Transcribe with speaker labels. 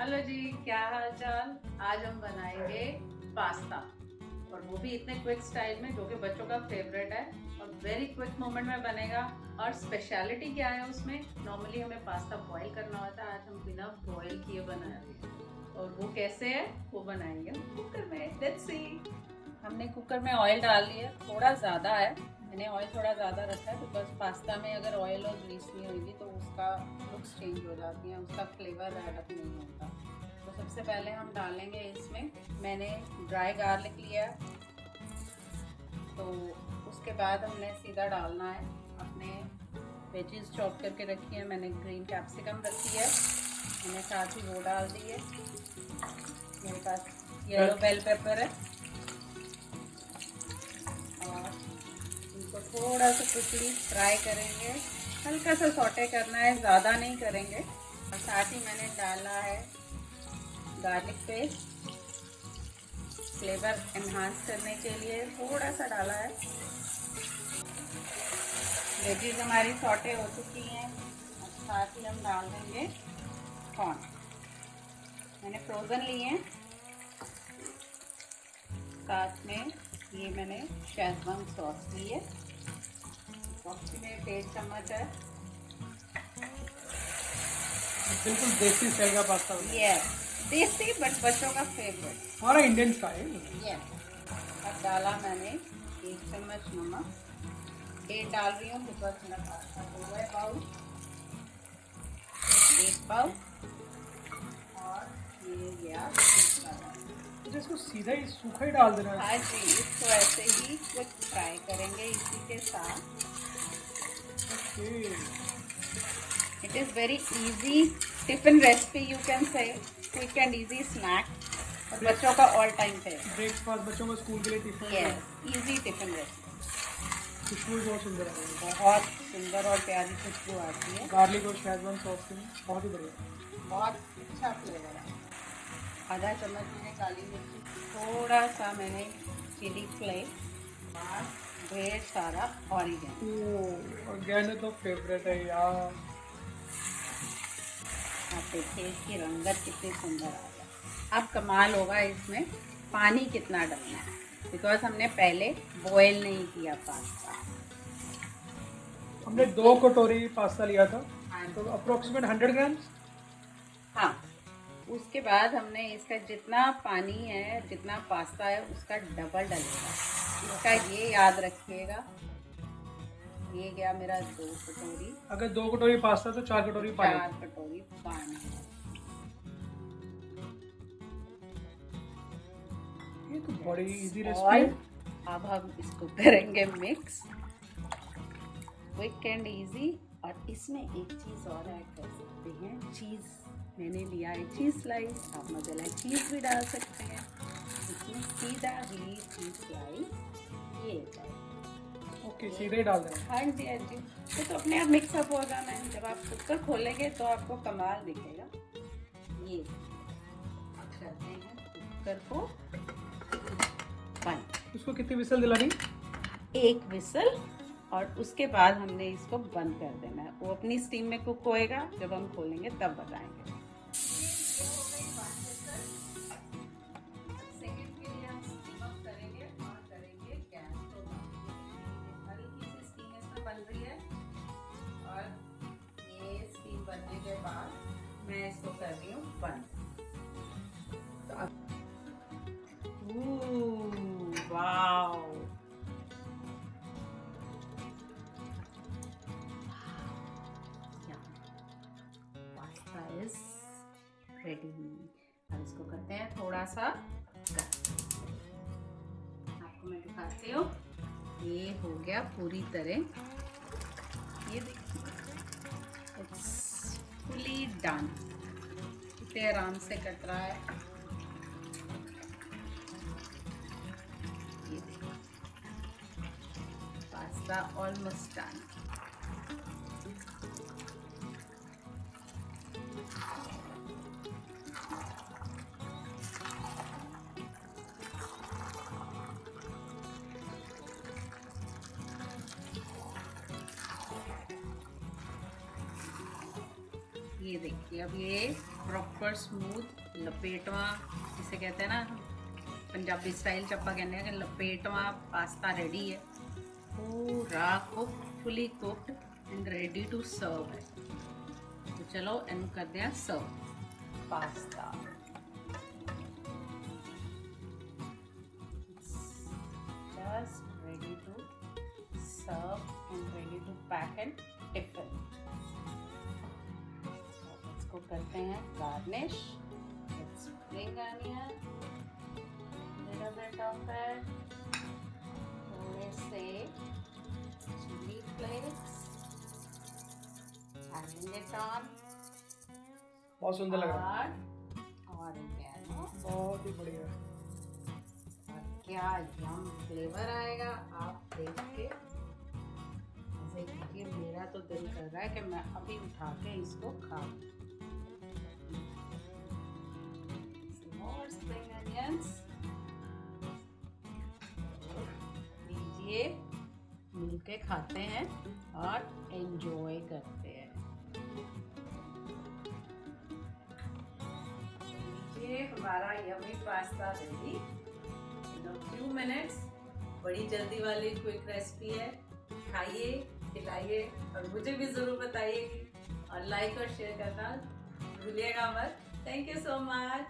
Speaker 1: Hello जी, क्या हाल चाल। आज हम बनाएंगे पास्ता और वो भी इतने क्विक स्टाइल में जो कि बच्चों का फेवरेट है और वेरी क्विक मोमेंट में बनेगा। और स्पेशलिटी क्या है उसमें, नॉर्मली हमें पास्ता बॉईल करना होता है, आज हम बिना बॉईल किए बना रहे हैं। और वो कैसे है वो बनाएंगे हम कुकर में। Let's see. हमने कुकर में ऑयल डाल लिया, थोड़ा ज़्यादा है, मैंने ऑयल थोड़ा ज़्यादा रखा है बिकॉज पास्ता में अगर ऑयल और ग्रीस नहीं होगी तो उसका लुक्स चेंज हो जाती है, उसका फ्लेवर एडअप नहीं होता। तो सबसे पहले हम डालेंगे इसमें, मैंने ड्राई गार्लिक लिया, तो उसके बाद हमने सीधा डालना है अपने वेजीज चॉप करके रखी है, मैंने ग्रीन कैप्सिकम रखी है, मैंने साथ ही वो डाल दी है। मेरे पास येलो बेल पेपर है और इनको थोड़ा सा क्विकली फ्राई करेंगे, हल्का सा सॉटे करना है, ज़्यादा नहीं करेंगे। और साथ ही मैंने डाला है गार्लिक पेस्ट, फ्लेवर एनहांस करने के लिए थोड़ा सा डाला है। वेजीज हमारी सॉटे हो चुकी हैं और साथ ही हम डाल देंगे कॉर्न, मैंने फ्रोज़न लिए हैं। साथ में ये मैंने शेजवान सॉस ली है, अप्रॉक्सीमेट 1.5 चम्मच है।
Speaker 2: बिल्कुल देसी स्टाइल का पास्ता
Speaker 1: ये देसी बट बच्चों का फेवरेट,
Speaker 2: हमारा इंडियन स्टाइल।
Speaker 1: ये अब डाला मैंने 1 चम्मच नमक, 8 डाल रही हूँ बिकॉज मेरा पास्ता हो है बाउल, 1 बाउल। और ये गया
Speaker 2: तो इसको सीधा ही सूखा ही डाल देना है।
Speaker 1: हाँ जी, इसको ऐसे ही क्विक फ्राई करेंगे इसी के साथ। It is very easy tiffin recipe, you can say quick and easy snack, और बच्चों का ऑल टाइम फेवरेट।
Speaker 2: ब्रेकफास्ट बच्चों को स्कूल के लिए tiffin.
Speaker 1: Yes, easy tiffin recipe.
Speaker 2: खुशबू बहुत सुंदर आ रही है,
Speaker 1: बहुत सुंदर और प्यारी खुशबू आती है,
Speaker 2: गार्लिक और शेजवान सॉस की बहुत ही बढ़िया।
Speaker 1: बहुत अच्छा फ्लेवर है। आधा चम्मच मैंने काली मिर्ची, थोड़ा सा मैंने चिली फ्लेक्स और ढेर सारा ऑरिगेनो।
Speaker 2: ऑर्गेनो तो फेवरेट है यार।
Speaker 1: आप देखिए इसकी रंगत कितनी सुंदर आ गई। अब कमाल होगा इसमें पानी कितना डालना है, बिकॉज हमने पहले बॉयल नहीं किया पास्ता।
Speaker 2: हमने 2 कटोरी पास्ता लिया था,
Speaker 1: हाँ
Speaker 2: तो अप्रोक्सीमेट 100 ग्राम्स।
Speaker 1: हाँ, उसके बाद हमने इसका जितना पानी है, जितना पास्ता है उसका डबल डलेगा, इसका ये याद रखिएगा। ये गया मेरा 2 कटोरी,
Speaker 2: अगर 2 कटोरी पास्ता तो 4 कटोरी पानी।
Speaker 1: 4 कटोरी पानी।
Speaker 2: ये तो बड़ी इजी रेसिपी है।
Speaker 1: अब हम इसको करेंगे मिक्स, क्विक एंड इजी। और इसमें एक चीज़ और ऐड कर सकते हैं, चीज़ मैंने लिया है चीज़ स्लाइस, आप मसाला चीज़ भी डाल सकते हैं। इसमें सीधा ही चीज़ स्लाइस ये
Speaker 2: ओके, सीधे ही डाल देना।
Speaker 1: हाँ जी हाँ जी, तो अपने आप मिक्सअप हो जाना है। जब आप कुकर खोलेंगे तो आपको कमाल दिखेगा। ये करते हैं कुकर को बंद।
Speaker 2: इसको कितनी विसल दिलानी?
Speaker 1: 1 विसल, और उसके बाद हमने इसको बंद कर देना है। वो अपनी स्टीम में कुक होएगा, जब हम खोलेंगे तब बताएंगे। सेकंड के लिए हम स्टीम अप करेंगे और करेंगे गैस को बंद। हल्की सी स्टीम इसमें बन रही है और ये स्टीम बनने के बाद मैं इसको कर रही हूँ बंद। तो अब वाओ, पास्ता इज रेडी। अब इसको करते हैं थोड़ा सा गर्म। आपको मैं दिखाती हूँ, ये हो गया पूरी तरह, ये देखिए इट्स फुली डन, कितने आराम से कट रहा है। ये देखिए पास्ता ऑलमोस्ट डन। ये देखिए अब ये प्रॉपर स्मूथ लपेटवा जिसे कहते हैं ना पंजाबी स्टाइल च आपां कहने कि लपेटवा पास्ता रेडी है, पूरा cook fully cooked and ready to serve है। तो चलो इनू करते हैं serve pasta. Just ready to serve and ready to pack in tiffin. So इसको करते हैं garnish with spring onion, little bit of it, थोड़े से chili flakes, adding it on,
Speaker 2: बहुत सुंदर लग रहा है,
Speaker 1: और oregano।
Speaker 2: बहुत ही बढ़िया।
Speaker 1: क्या यम फ्लेवर आएगा आप देख के, ऐसे देखिए मेरा तो दिल कर रहा है कि मैं अभी उठा के इसको खा लूं। और स्प्रिंग अनियंस लीजिए, मिलके खाते हैं और एंजॉय करते हैं। लीजिए हमारा yummy pasta ready. Few minutes, बड़ी जल्दी वाली क्विक रेसिपी है। खाइए, खिलाइए और मुझे भी ज़रूर बताइए और लाइक और शेयर करना भूलिएगा मत। Thank you so much.